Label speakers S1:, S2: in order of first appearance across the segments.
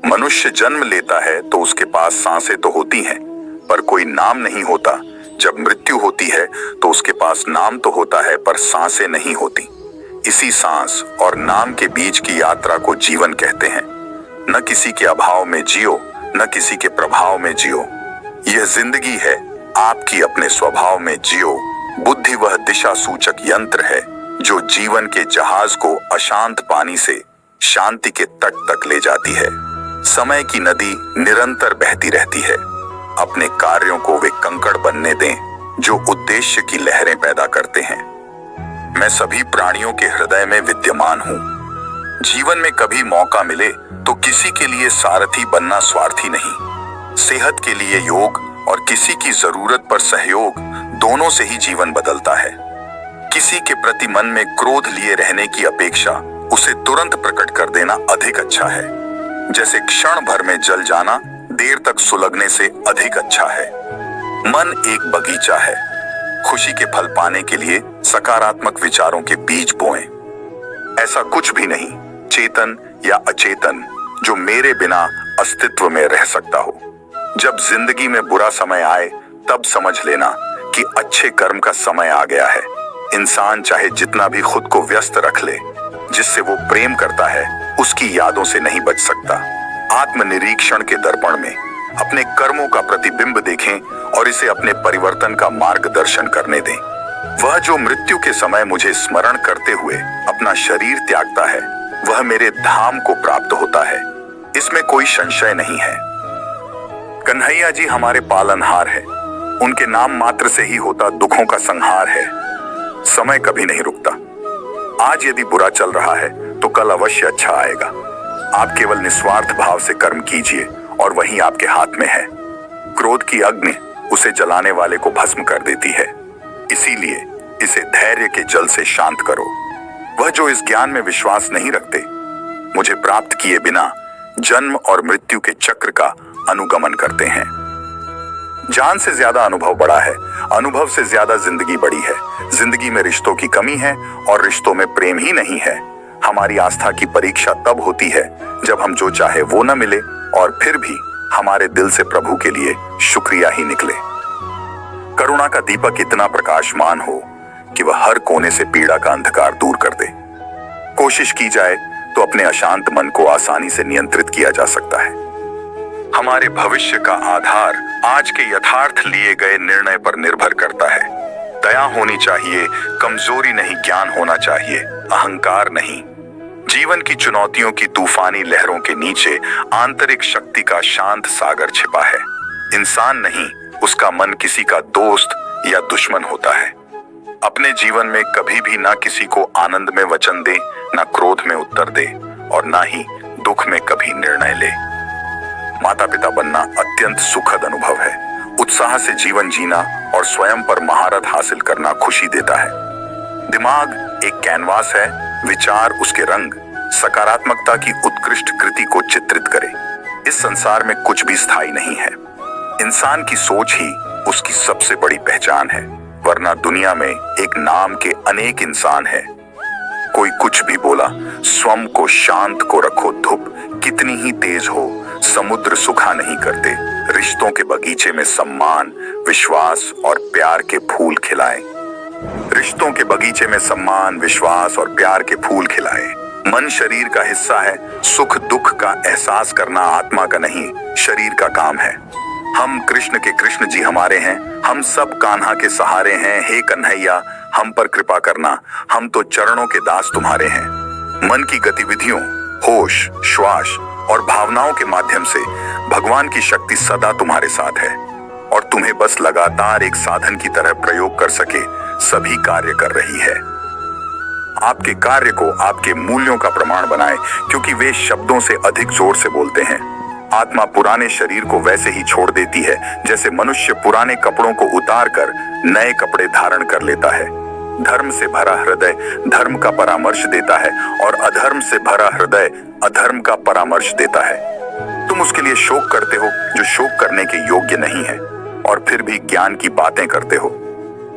S1: मनुष्य जन्म लेता है तो उसके पास सांसें तो होती हैं, पर कोई नाम नहीं होता। जब मृत्यु होती है तो उसके पास नाम तो होता है, पर सांसें नहीं होती। इसी सांस और नाम के बीच की यात्रा को जीवन कहते हैं। न किसी के अभाव में जियो, न किसी के प्रभाव में जियो। यह जिंदगी है, आपकी अपने स्वभाव में जियो। बुद्धि वह दिशा सूचक यंत्र है जो जीवन के जहाज को अशांत पानी से शांति के तट तक ले जाती है। समय की नदी निरंतर बहती रहती है। अपने कार्यों को वे कंकड़ बनने दें जो उद्देश्य की लहरें पैदा करते हैं। मैं सभी प्राणियों के हृदय में विद्यमान हूं। जीवन में कभी मौका मिले तो किसी के लिए सारथी बनना स्वार्थी नहीं। सेहत के लिए योग और किसी की जरूरत पर सहयोग, दोनों से ही जीवन बदलता है। किसी के प्रति मन में क्रोध लिए रहने की अपेक्षा उसे तुरंत प्रकट कर देना अधिक अच्छा है। जैसे क्षण भर में जल जाना देर तक सुलगने से अधिक अच्छा है। मन एक बगीचा है। खुशी के फल पाने के लिए सकारात्मक विचारों के बीज बोएं। ऐसा कुछ भी नहीं, चेतन या अचेतन, जो मेरे बिना अस्तित्व में रह सकता हो। जब जिंदगी में बुरा समय आए तब समझ लेना कि अच्छे कर्म का समय आ गया है। इंसान चाहे जितना भी खुद को व्यस्त रख ले, जिससे वो प्रेम करता है उसकी यादों से नहीं बच सकता। आत्मनिरीक्षण के दर्पण में अपने कर्मों का प्रतिबिंब देखें और इसे अपने परिवर्तन का मार्गदर्शन करने दें। वह जो मृत्यु के समय मुझे स्मरण करते हुए अपना शरीर त्यागता है, वह मेरे धाम को प्राप्त होता है। इसमें कोई संशय नहीं है। कन्हैया जी हमारे पालनहार है। उनके नाम मात्र से ही होता दुखों का संहार है। समय कभी नहीं रुकता। आज यदि बुरा चल रहा है तो कल अवश्य अच्छा आएगा। आप केवल निस्वार्थ भाव से कर्म कीजिए और वही आपके हाथ में है। क्रोध की अग्नि उसे जलाने वाले को भस्म कर देती है। इसीलिए इसे धैर्य के जल से शांत करो। वह जो इस ज्ञान में विश्वास नहीं रखते, मुझे प्राप्त किए बिना जन्म और मृत्यु के चक्र का अनुगमन करते हैं। जान से ज्यादा अनुभव बड़ा है, अनुभव से ज्यादा जिंदगी बड़ी है। जिंदगी में रिश्तों की कमी है और रिश्तों में प्रेम ही नहीं है। हमारी आस्था की परीक्षा तब होती है जब हम जो चाहे वो न मिले और फिर भी हमारे दिल से प्रभु के लिए शुक्रिया ही निकले। करुणा का दीपक इतना प्रकाशमान हो कि वह हर कोने से पीड़ा का अंधकार दूर कर दे। कोशिश की जाए तो अपने अशांत मन को आसानी से नियंत्रित किया जा सकता है। हमारे भविष्य का आधार आज के यथार्थ लिए गए निर्णय पर निर्भर करता है। दया होनी चाहिए, कमजोरी नहीं, ज्ञान होना चाहिए, अहंकार नहीं। जीवन की चुनौतियों की तूफानी लहरों के नीचे आंतरिक शक्ति का शांत सागर छिपा है। इंसान नहीं, उसका मन किसी का दोस्त या दुश्मन होता है। अपने जीवन में कभी भी ना किसी को आनंद में वचन दे, ना क्रोध में उत्तर दे और ना ही दुख में कभी निर्णय ले। माता पिता बनना अत्यंत सुखद अनुभव है। उत्साह से जीवन जीना और स्वयं पर महारत हासिल करना खुशी देता है। दिमाग एक कैनवास है, विचार उसके रंग, सकारात्मकता की उत्कृष्ट कृति को चित्रित करे। इस संसार में कुछ भी स्थायी नहीं है। इंसान की सोच ही उसकी सबसे बड़ी पहचान है, वरना दुनिया में एक नाम के अनेक इंसान है। कोई कुछ भी बोला, स्वयं को शांत को रखो। धूप कितनी ही तेज हो, समुद्र सुखा नहीं करते। रिश्तों के बगीचे में सम्मान, विश्वास और प्यार के फूल खिलाएं। रिश्तों के बगीचे में सम्मान, विश्वास और प्यार के फूल खिलाएं। मन शरीर का हिस्सा है। सुख दुख का एहसास करना आत्मा का नहीं, शरीर का काम है। हम कृष्ण के कृष्ण जी हमारे हैं। हम सब कान्हा के सहारे हैं। हे कन्हैया, हम पर कृपा करना, हम तो चरणों के दास तुम्हारे हैं। मन की गतिविधियों, होश, श्वास और भावनाओं के माध्यम से भगवान की शक्ति सदा तुम्हारे साथ है और तुम्हें बस लगातार एक साधन की तरह प्रयोग कर सके सभी कार्य कर रही है। आपके कार्य को आपके मूल्यों का प्रमाण बनाएं, क्योंकि वे शब्दों से अधिक जोर से बोलते हैं। आत्मा पुराने शरीर को वैसे ही छोड़ देती है जैसे मनुष्य पुराने कपड़ों को उतार कर नए कपड़े धारण कर लेता है। धर्म से भरा हृदय धर्म का परामर्श देता है और अधर्म से भरा हृदय अधर्म का परामर्श देता है। तुम उसके लिए शोक करते हो जो शोक करने के योग्य नहीं है और फिर भी ज्ञान की बातें करते हो।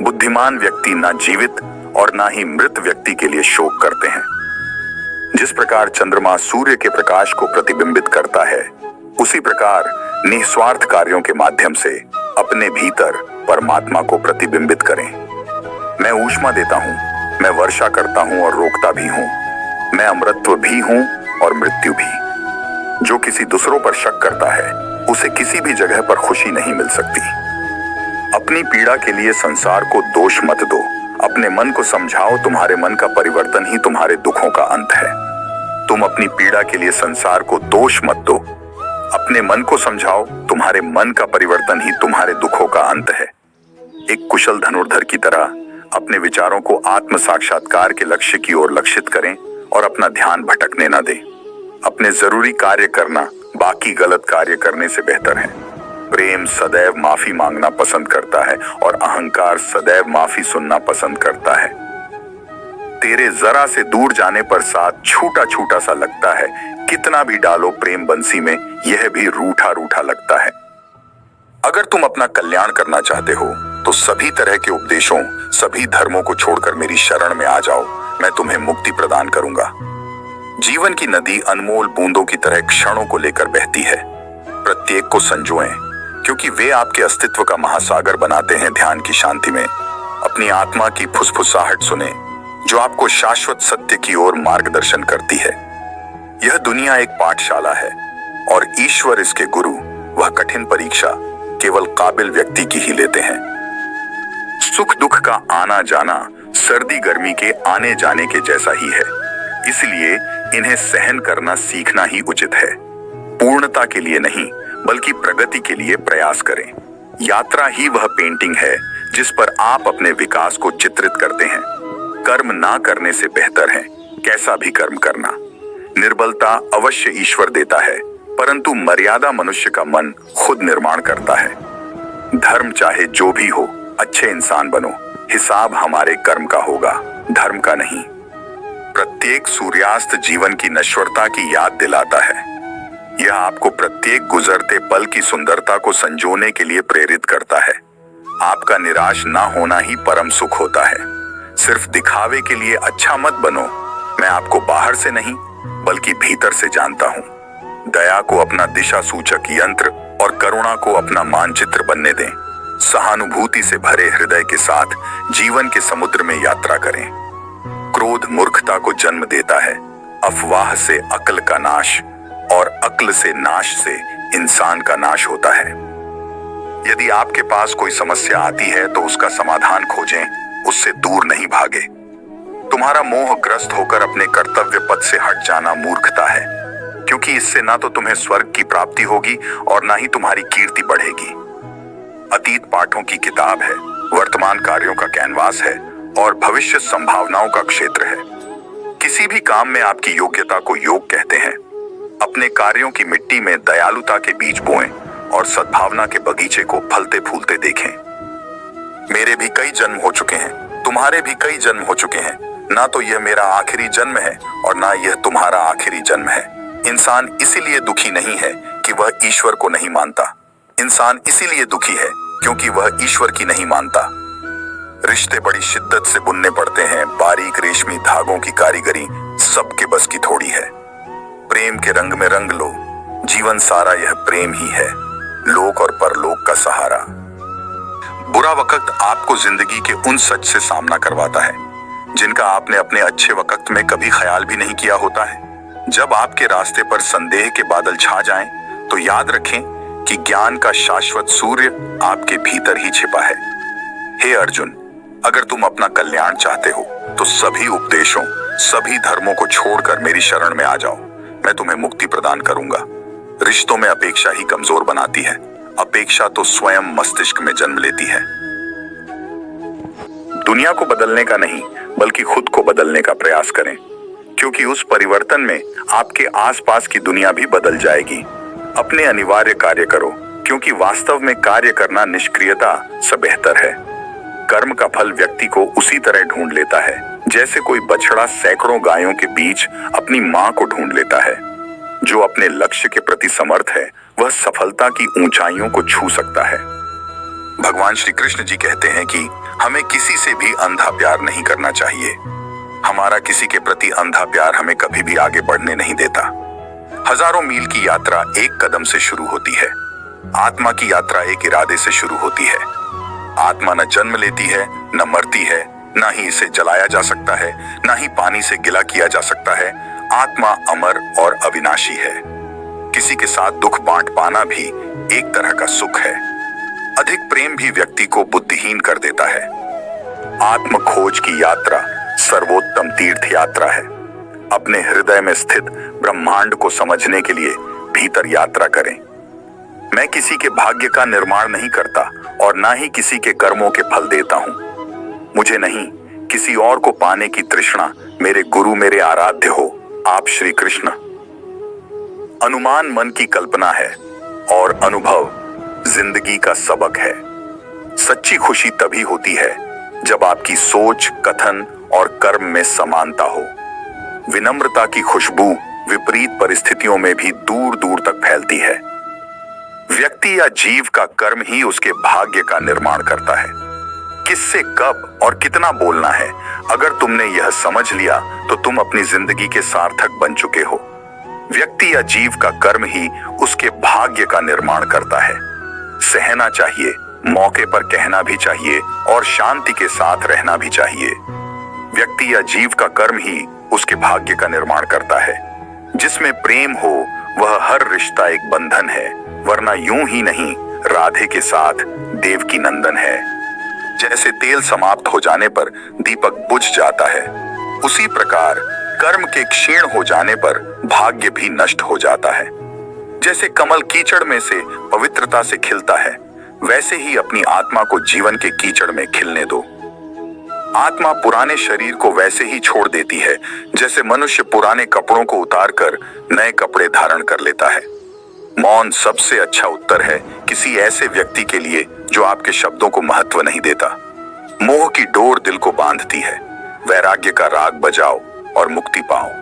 S1: बुद्धिमान व्यक्ति ना जीवित और ना ही मृत व्यक्ति के लिए शोक करते हैं। जिस प्रकार चंद्रमा सूर्य के प्रकाश को प्रतिबिंबित करता है, उसी प्रकार निस्वार्थ कार्यों के माध्यम से अपने भीतर परमात्मा को प्रतिबिंबित करें। मैं ऊष्मा देता हूँ, मैं वर्षा करता हूँ और रोकता भी हूँ, मैं अमृतत्व भी हूँ और मृत्यु भी। जो किसी दूसरों पर शक करता है उसे किसी भी जगह पर खुशी नहीं मिल सकती। अपनी पीड़ा के लिए संसार को दोष मत दो, अपने मन को समझाओ, तुम्हारे मन का परिवर्तन ही तुम्हारे दुखों का अंत है। तुम अपनी पीड़ा के लिए संसार को दोष मत दो, अपने मन को समझाओ, तुम्हारे मन का परिवर्तन ही तुम्हारे दुखों का अंत है। एक कुशल धनुर्धर की तरह अपने विचारों को आत्म साक्षात्कार के लक्ष्य की ओर लक्षित करें और अपना ध्यान भटकने न दें। अपने जरूरी कार्य करना बाकी गलत कार्य करने से बेहतर है। प्रेम सदैव माफी मांगना पसंद करता है और अहंकार सदैव माफी सुनना पसंद करता है। तेरे जरा से दूर जाने पर साथ छूटा छूटा सा लगता है, कितना भी डालो प्रेम बंसी में यह भी रूठा रूठा लगता है। अगर तुम अपना कल्याण करना चाहते हो तो सभी तरह के उपदेशों, सभी धर्मों को छोड़कर मेरी शरण में आ जाओ, मैं तुम्हें मुक्ति प्रदान करूंगा। जीवन की नदी अनमोल बूंदों की तरह क्षणों को लेकर बहती है। प्रत्येक को संजोएं, क्योंकि वे आपके अस्तित्व का महासागर बनाते हैं। ध्यान की शांति में अपनी आत्मा की फुसफुसाहट सुने, जो आपको शाश्वत सत्य की ओर मार्गदर्शन करती है। यह दुनिया एक पाठशाला है और ईश्वर इसके गुरु। वह कठिन परीक्षा केवल काबिल व्यक्ति की ही लेते हैं। सुख दुख का आना जाना सर्दी गर्मी के आने जाने के जैसा ही है, इसलिए इन्हें सहन करना सीखना ही उचित है। पूर्णता के लिए नहीं बल्कि प्रगति के लिए प्रयास करें। यात्रा ही वह पेंटिंग है जिस पर आप अपने विकास को चित्रित करते हैं। कर्म ना करने से बेहतर है कैसा भी कर्म करना। निर्बलता अवश्य ईश्वर देता है, परंतु मर्यादा मनुष्य का मन खुद निर्माण करता है। धर्म चाहे जो भी हो, अच्छे इंसान बनो, हिसाब हमारे कर्म का होगा, धर्म का नहीं। प्रत्येक सूर्यास्त जीवन की नश्वरता की याद दिलाता है। यह आपको प्रत्येक गुजरते पल की सुंदरता को संजोने के लिए प्रेरित करता है। आपका निराश ना होना ही परम सुख होता है। सिर्फ दिखावे के लिए अच्छा मत बनो। मैं आपको बाहर से नहीं बल्कि भीतर से जानता हूँ। दया को अपना दिशा सूचक यंत्र और करुणा को अपना मानचित्र बनने दें। सहानुभूति से भरे हृदय के साथ जीवन के समुद्र में यात्रा करें। क्रोध मूर्खता को जन्म देता है, अफवाह से अक्ल का नाश और अक्ल से नाश से इंसान का नाश होता है। यदि आपके पास कोई समस्या आती है तो उसका समाधान खोजें, उससे दूर नहीं भागे। तुम्हारा मोहग्रस्त होकर अपने कर्तव्य पथ से हट जाना मूर्खता है, क्योंकि इससे ना तो तुम्हें स्वर्ग की प्राप्ति होगी और ना ही तुम्हारी कीर्ति बढ़ेगी। अतीत पाठों की किताब है, वर्तमान कार्यों का कैनवास है और भविष्य संभावनाओं का क्षेत्र है। किसी भी काम में आपकी योग्यता को योग कहते हैं। अपने कार्यों की मिट्टी में दयालुता के बीज बोएं और सद्भावना के बगीचे को फलते फूलते देखें। मेरे भी कई जन्म हो चुके हैं, तुम्हारे भी कई जन्म हो चुके हैं। ना तो यह मेरा आखिरी जन्म है और ना यह तुम्हारा आखिरी जन्म है। इंसान इसीलिए दुखी नहीं है कि वह ईश्वर को नहीं मानता। इंसान इसीलिए दुखी है क्योंकि वह ईश्वर की नहीं मानता। रिश्ते बड़ी शिद्दत से बुनने पड़ते हैं। बारीक रेशमी धागों की कारीगरी सबके बस की थोड़ी है। प्रेम के रंग में रंग लो, जीवन सारा यह प्रेम ही है, लोक और परलोक का सहारा। बुरा वक्त आपको जिंदगी के उन सच से सामना करवाता है जिनका आपने अपने अच्छे वक्त में कभी ख्याल भी नहीं किया होता है। जब आपके रास्ते पर संदेह के बादल छा जाएं, तो याद रखें कि ज्ञान का शाश्वत सूर्य आपके भीतर ही छिपा है। हे अर्जुन, अगर तुम अपना कल्याण चाहते हो तो सभी उपदेशों, सभी धर्मों को छोड़कर मेरी शरण में आ जाओ, मैं तुम्हें मुक्ति प्रदान करूंगा। रिश्तों में अपेक्षा ही कमजोर बनाती है। अपेक्षा तो स्वयं मस्तिष्क में जन्म लेती है। दुनिया को बदलने का नहीं बल्कि खुद को बदलने का प्रयास करें, क्योंकि उस परिवर्तन में आपके आसपास की दुनिया भी बदल जाएगी। अपने अनिवार्य कार्य करो, क्योंकि वास्तव में कार्य करना निष्क्रियता से बेहतर है। कर्म का फल व्यक्ति को उसी तरह ढूंढ लेता है जैसे कोई बछड़ा सैकड़ों गायों के बीच अपनी मां को ढूंढ लेता है। जो अपने लक्ष्य के प्रति समर्थ है वह सफलता की ऊंचाइयों को छू सकता है। भगवान श्री कृष्ण जी कहते हैं कि हमें किसी से भी अंधा प्यार नहीं करना चाहिए। हमारा किसी के प्रति अंधा प्यार हमें कभी भी आगे बढ़ने नहीं देता। हजारों मील की यात्रा एक कदम से शुरू होती है। आत्मा की यात्रा एक इरादे से शुरू होती है। आत्मा न जन्म लेती है, न मरती है, न ही इसे जलाया जा सकता है, न ही पानी से गिला किया जा सकता है। आत्मा अमर और अविनाशी है। किसी के साथ दुख बांट पाना भी एक तरह का सुख है। अधिक प्रेम भी व्यक्ति को बुद्धिहीन कर देता है। आत्म खोज की यात्रा सर्वोत्तम तीर्थ यात्रा है। अपने हृदय में स्थित ब्रह्मांड को समझने के लिए भीतर यात्रा करें। मैं किसी के भाग्य का निर्माण नहीं करता और ना ही किसी के कर्मों के फल देता हूं। मुझे नहीं, किसी और को पाने की तृष्णा। मेरे गुरु मेरे आराध्य हो, आप श्री कृष्ण। अनुमान मन की कल्पना है और अनुभव जिंदगी का सबक है। सच्ची खुशी तभी होती है जब आपकी सोच, कथन और कर्म में समानता हो। विनम्रता की खुशबू विपरीत परिस्थितियों में भी दूर दूर तक फैलती है। व्यक्ति या जीव का कर्म ही उसके भाग्य का निर्माण करता है। किससे कब और कितना बोलना है, अगर तुमने यह समझ लिया तो तुम अपनी जिंदगी के सार्थक बन चुके हो। व्यक्ति या जीव का कर्म ही उसके भाग्य का निर्माण करता है। सहना चाहिए, मौके पर कहना भी चाहिए और शांति के साथ रहना भी चाहिए। व्यक्ति या जीव का कर्म ही उसके भाग्य का निर्माण करता है। जिसमें प्रेम हो वह हर रिश्ता एक बंधन है, वरना यूं ही नहीं राधे के साथ देवकी नंदन है। जैसे तेल समाप्त हो जाने पर दीपक बुझ जाता है, उसी प्रकार कर्म के क्षीण हो जाने पर भाग्य भी नष्ट हो जाता है। जैसे कमल कीचड़ में से पवित्रता से खिलता है, वैसे ही अपनी आत्मा को जीवन के कीचड़ में खिलने दो। आत्मा पुराने शरीर को वैसे ही छोड़ देती है जैसे मनुष्य पुराने कपड़ों को उतारकर नए कपड़े धारण कर लेता है। मौन सबसे अच्छा उत्तर है किसी ऐसे व्यक्ति के लिए जो आपके शब्दों को महत्व नहीं देता। मोह की डोर दिल को बांधती है। वैराग्य का राग बजाओ और मुक्ति पाओ।